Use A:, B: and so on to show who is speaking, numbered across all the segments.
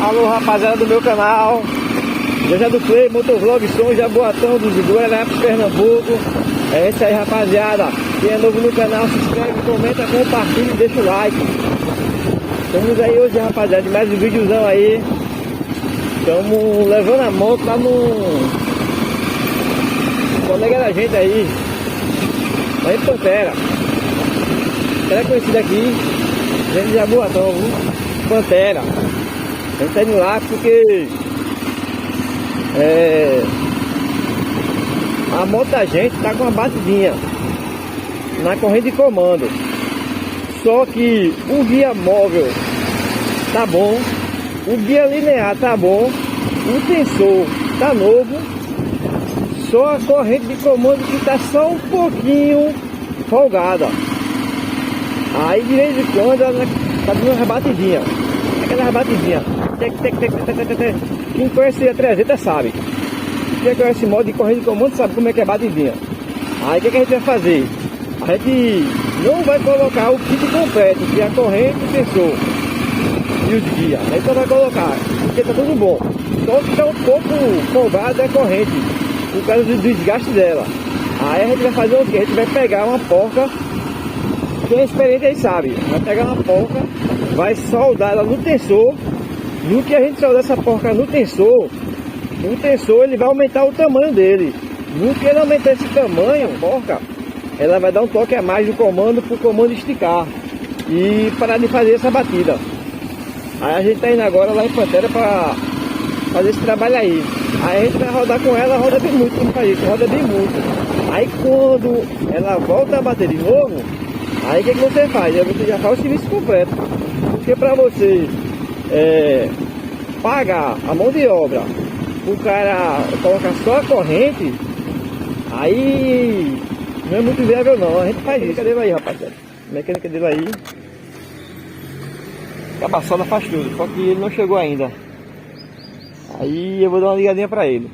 A: Alô rapaziada do meu canal, já do Play, Motovlog Som, Jaboatão dos Guararapes, Pernambuco. É isso aí rapaziada, quem é novo no canal se inscreve, comenta, compartilha e deixa o like. Estamos aí hoje rapaziada, de mais um videozão aí. Estamos levando a moto lá no colega da gente aí, lá em Pantera. Ela é conhecida aqui, gente de Jaboatão, Pantera. A gente tá indo lá porque a moto da gente tá com uma batidinha na corrente de comando. Só que o guia móvel tá bom, o guia linear tá bom, o tensor tá novo, só a corrente de comando que tá só um pouquinho folgada. Aí de vez em quando ela tá dando uma batidinha, aquela batidinha. Quem conhece a 300 sabe. Quem conhece modo de corrente de comando sabe como é que é batidinha. Aí o que a gente vai fazer? A gente não vai colocar o kit completo, que é a corrente, o sensor e os guias. A gente só vai colocar, porque tá tudo bom. Só que tá um pouco folgada a corrente, por causa do desgaste dela. Aí a gente vai fazer o que? A gente vai pegar uma porca. Quem é experiente aí sabe. Vai pegar uma porca, vai soldar ela no tensor. No que a gente soldar essa porca no tensor, o tensor ele vai aumentar o tamanho dele. No que ele aumentar esse tamanho, a porca, ela vai dar um toque a mais no comando para o comando esticar e parar de fazer essa batida. Aí a gente tá indo agora lá em Pantera para fazer esse trabalho aí. Aí a gente vai rodar com ela, roda bem muito, como faz isso, roda bem muito. Aí quando ela volta a bater de novo, aí o que você faz? Aí você já faz o serviço completo. Porque para você pagar a mão de obra, o cara colocar só a corrente, aí não é muito viável não. A gente faz isso. Cadê ele aí, rapaziada? A mecânica dele aí. A cabaçada faz tudo, só que ele não chegou ainda. Aí eu vou dar uma ligadinha pra ele.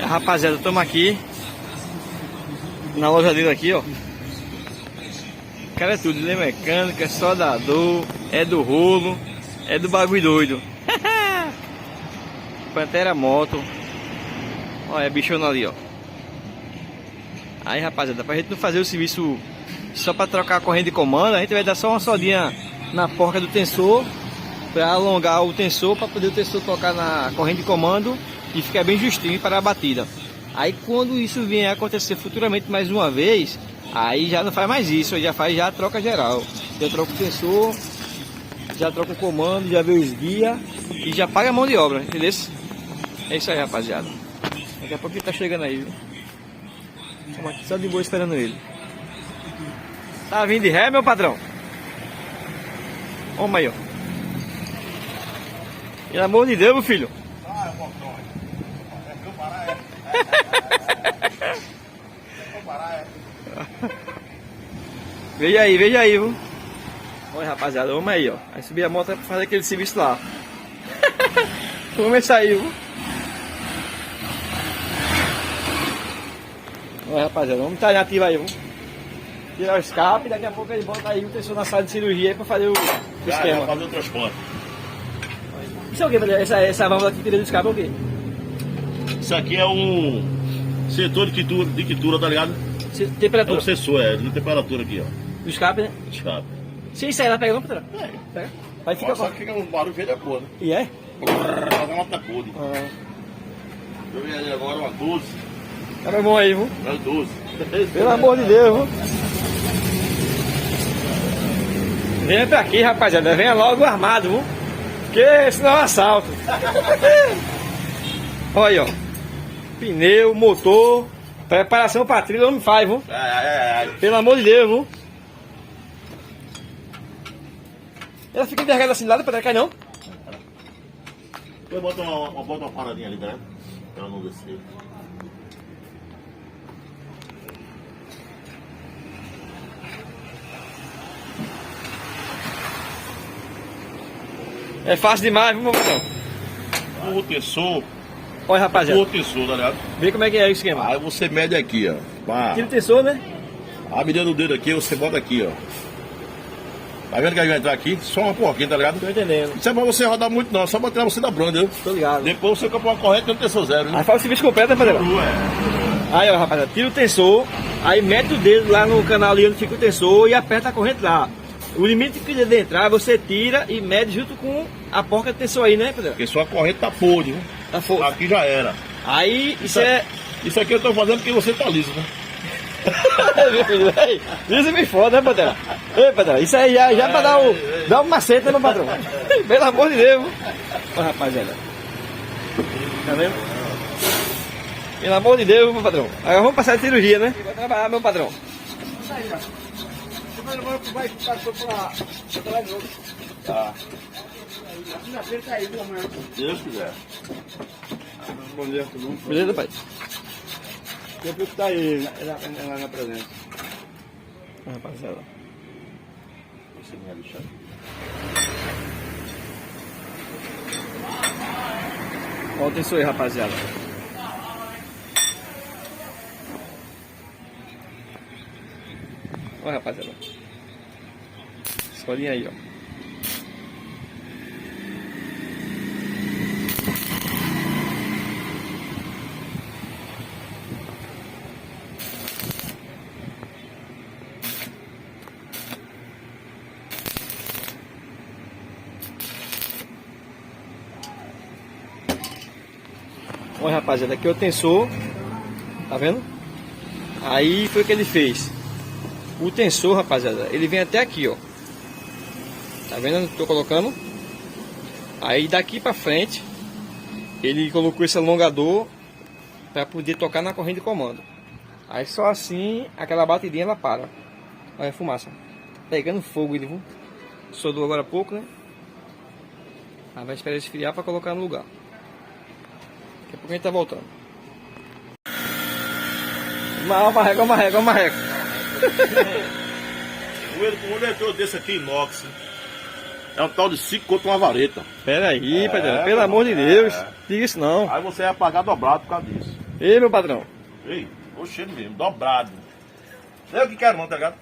A: Rapaziada, estamos aqui na loja dele aqui, ó. O cara é tudo, ele é mecânica, é soldador, é do rolo, é do bagulho doido. Pantera Moto. Olha, é bichona ali, ó. Aí, rapaziada, pra gente não fazer o serviço só pra trocar a corrente de comando, a gente vai dar só uma soldinha na porca do tensor, pra alongar o tensor, pra poder o tensor tocar na corrente de comando e ficar bem justinho para a batida. Aí, quando isso vier a acontecer futuramente mais uma vez, aí já não faz mais isso, já faz já a troca geral. Já troca o tensor, já troca o comando, já vê os guias e já paga a mão de obra, entendeu? É isso aí, rapaziada. Daqui a pouco ele tá chegando aí, viu? Estamos aqui só de boa esperando ele. Tá vindo de ré, meu patrão? Vamos aí, ó. Pelo amor de Deus, meu filho.
B: Ah, é botão.
A: Veja aí, viu? Olha, rapaziada, vamos aí, ó. Aí subir a moto pra fazer aquele serviço lá. Vamos começar aí, viu? Olha, rapaziada, vamos estar nativa aí, viu? Tirar o escape, daqui a pouco ele bota aí o tensor na sala de cirurgia aí pra fazer o esquema.
B: Fazer o transplante.
A: Isso é o que, essa válvula aqui tira do escape é o quê?
B: Isso aqui é um setor de quitura, tá ligado? É
A: Temperatura.
B: um sensor, de temperatura aqui, ó.
A: Do escape, né?
B: Escape.
A: Se isso aí ela pega não, patrão? Pega. Vai ficar
B: Só que fica um barulho feio da cor, né?
A: E é?
B: Fazer uma outra cor.
A: Ah.
B: Eu vi ali agora uma 12.
A: Tá bom aí, viu?
B: É 12.
A: Pelo amor de Deus, viu? Venha pra aqui, rapaziada. Venha logo armado, viu? Porque senão é um assalto. Olha aí, ó. Pneu, motor, preparação pra trilha, não me faz, viu? Pelo amor de Deus, viu? Ela fica envergada assim de lado pra cá, não?
B: Eu boto uma paradinha ali dentro, pra ela não descer.
A: É fácil demais, viu, meu patrão?
B: O tensor.
A: Olha, rapaziada.
B: O tensor, tá ligado?
A: Vê como é que é o esquema.
B: Aí você mede aqui, ó. Pá.
A: Tira o tensor, né?
B: A medida do dedo aqui, você bota aqui, ó. Tá vendo que aí vai entrar aqui? Só uma porquinha, tá ligado?
A: Tô entendendo.
B: Isso é pra você rodar muito não, só pra tirar você da bronca, viu?
A: Tô ligado.
B: Depois você compra uma corrente e não tem seu zero, viu?
A: Aí faz o serviço completo, né, Padrão? Aí, ó, rapaziada, tira o tensor, aí mete o dedo lá no canal ali onde fica o tensor e aperta a corrente lá. O limite que ele entrar, você tira e mede junto com a porca do tensor aí, né, Padrão?
B: Porque sua corrente tá podre, viu?
A: Tá fogo.
B: Aqui já era.
A: Aí,
B: Isso aqui eu tô fazendo porque você tá liso, né?
A: Isso me foda, né, Padrão? Ei, Padrão, isso aí já é pra dar um macete, né, meu patrão? Pelo amor de Deus. Ó, rapaziada. Tá vendo? Pelo amor de Deus, meu patrão. Agora vamos passar de cirurgia, né? Vai trabalhar, meu patrão.
B: Tá. Deus quiser.
C: Bom dia, tudo bom?
A: Beleza, pai?
C: Sempre que tá aí lá na presença.
A: Ó, rapaziada.
B: Você me Alexandre.
A: Ó o tensor aí, rapaziada. Ó, rapaziada. Escolinha aí, ó. Olha, rapaziada, aqui é o tensor, tá vendo? Aí foi o que ele fez. O tensor, rapaziada, ele vem até aqui, ó. Tá vendo onde eu tô colocando? Aí daqui pra frente, ele colocou esse alongador para poder tocar na corrente de comando. Aí só assim, aquela bateria ela para. Olha a fumaça. Pegando fogo ele, viu? Soldou agora há pouco, né? Aí vai esperar esfriar para colocar no lugar. Daqui a pouco a gente tá voltando. Ó o marreco, ó o marreco, ó o marreco.
B: O moletor desse aqui, inox, é um tal de 5 contra uma vareta.
A: Pera aí, patrão, pelo amor de Deus. Diga isso não.
B: Aí você vai pagar dobrado por causa disso.
A: Ei, meu patrão.
B: Ei, oxe mesmo, dobrado. Não é o que quero não, tá ligado?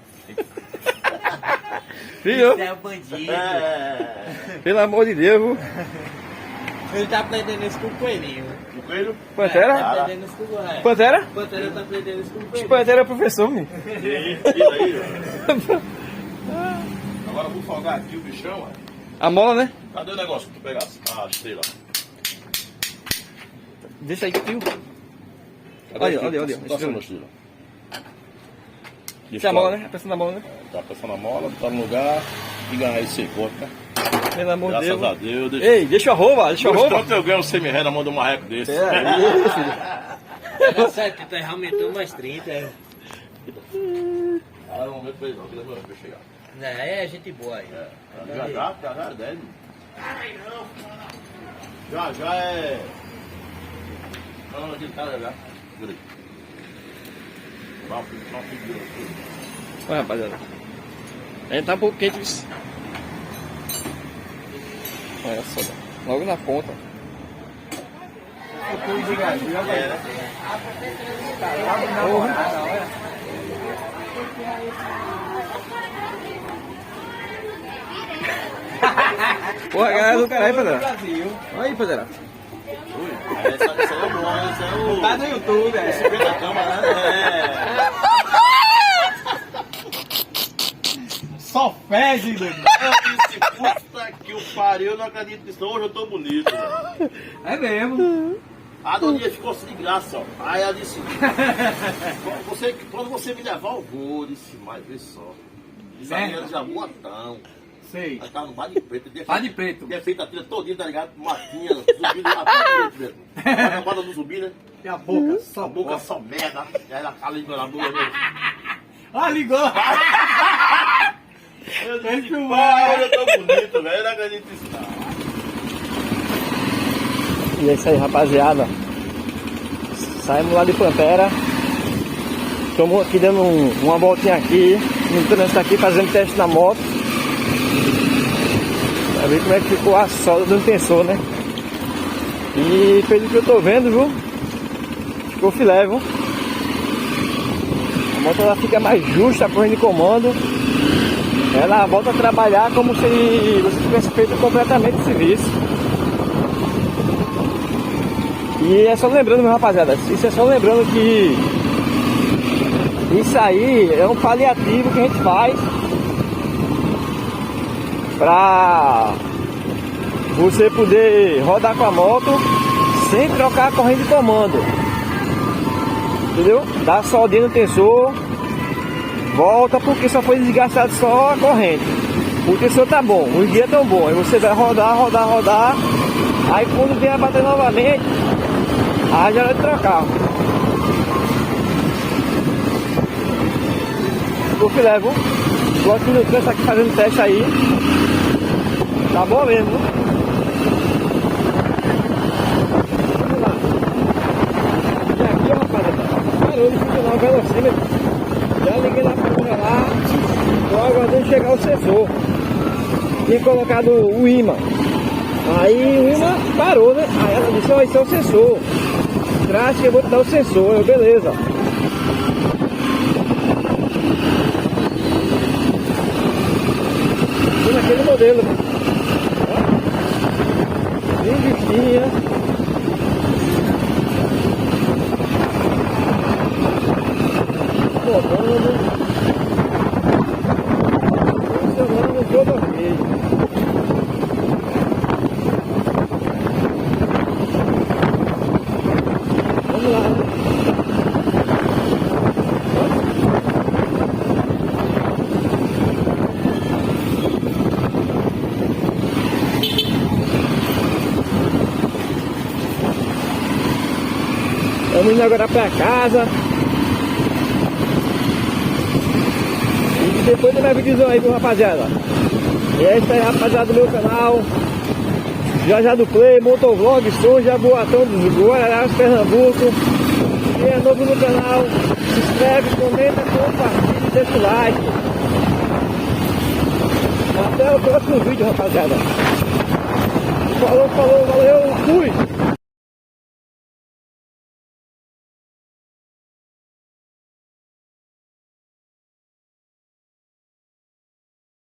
A: Filho,
D: É o bandido.
A: pelo amor de Deus. Viu?
D: Ele tá aprendendo isso com o coelhinho.
B: O coelho?
A: Pantera?
D: Tá aprendendo isso com o coelhinho.
A: Pantera?
D: Pantera tá aprendendo isso com o coelhinho.
A: Pantera é professor, menino.
B: E aí, ó. Agora eu vou folgar aqui o bichão, ó.
A: A mola, né?
B: Cadê o negócio que tu pegasse? Ah, sei lá.
A: Deixa aí, tio.
B: Cadê
A: Olha,
B: aqui?
A: olha, olha.
B: Tá sendo mochila.
A: Isso é a mola, né? A pressão da mola, né?
B: Tá passando a mola, tá no lugar e ganhar esse secote, né?
A: Pelo amor de
B: Graças
A: Deus.
B: a Deus. Deixa...
A: Ei, deixa eu roubar, deixa eu roubar.
B: Tanto eu ganho um semi-ré na mão do marreco desse.
A: Pera aí, filho.
D: Tá certo que tu aumentou mais 30.
B: Ah, não momento fez não, que demorou pra eu chegar.
D: É gente boa aí.
B: Já é 10. Já é. Não, aquele cara já. Peraí.
A: Olha, rapaziada. A gente tá um pouco quente isso. Olha só, logo na ponta. Porra, galera do caralho, Pedra. Olha aí, Pedra.
B: Esse aí é bom, esse é o.
D: Tá no YouTube, é.
B: 50 câmeras, né?
D: Só fede, doido.
B: Eu disse, puta que o pariu, eu não acredito nisso. Hoje eu tô bonito, velho.
D: É mesmo.
B: A Doninha ficou assim de graça, ó. Aí ela disse, quando você me levar, eu vou. Eu disse, mas vê só. Isso aí era Jaboatão.
D: Sei.
B: Aí tava no Bar de Preto.
D: Bar de Preto.
B: Tinha feito a trilha todinha, tá ligado? Matinha, zumbi do Bar de Preto mesmo. A cambada do zumbi, né?
D: E a boca
B: A boca só merda. E aí ela língua na boca mesmo.
D: Ah, ligou.
B: Eu disse, pai, eu tô bonito, velho. Eu não acredito nisso, não.
A: E é isso aí, rapaziada. Saímos lá de Pantera. Estamos aqui dando uma voltinha aqui. No trânsito aqui, fazendo teste na moto. Pra ver como é que ficou a solda do tensor, né? E pelo que eu tô vendo, viu? Ficou filé, viu? A moto ela fica mais justa, a corrente de comando. ela volta a trabalhar como se você tivesse feito completamente o serviço. E é só lembrando, meu rapaziada, isso é só lembrando que isso aí é um paliativo que a gente faz pra você poder rodar com a moto sem trocar a corrente de comando. Entendeu? Dá soldinha no tensor, volta, porque só foi desgastado só a corrente. O tensor tá bom, os guias tão bons. Aí você vai rodar. Aí quando vier a bater novamente, aí já é de trocar. O filé, viu? Bloquinho no trânsito aqui fazendo teste aí. Tá bom mesmo, viu? Vamos lá. E aqui, ó, rapaziada, parou de funcionar o velocímetro. Já liguei na porra lá, tô aguardando chegar o sensor. Tinha colocado o imã. Aí o imã parou, né? Aí ela disse, ó, esse é o sensor. Traz que eu vou te dar o sensor. Eu, beleza. E naquele modelo. Bem justinha. Rodando. Funcionando toda vez. Vamos lá, né? Estamos indo agora pra casa. E depois tem mais vídeos aí, viu, rapaziada? E é isso aí, rapaziada, do meu canal. Já do Play, Motovlog, Sou Jaboatão dos Guararás, Pernambuco. Quem é novo no canal, se inscreve, comenta, compartilha e deixa o like. Até o próximo vídeo, rapaziada. Falou, valeu, fui!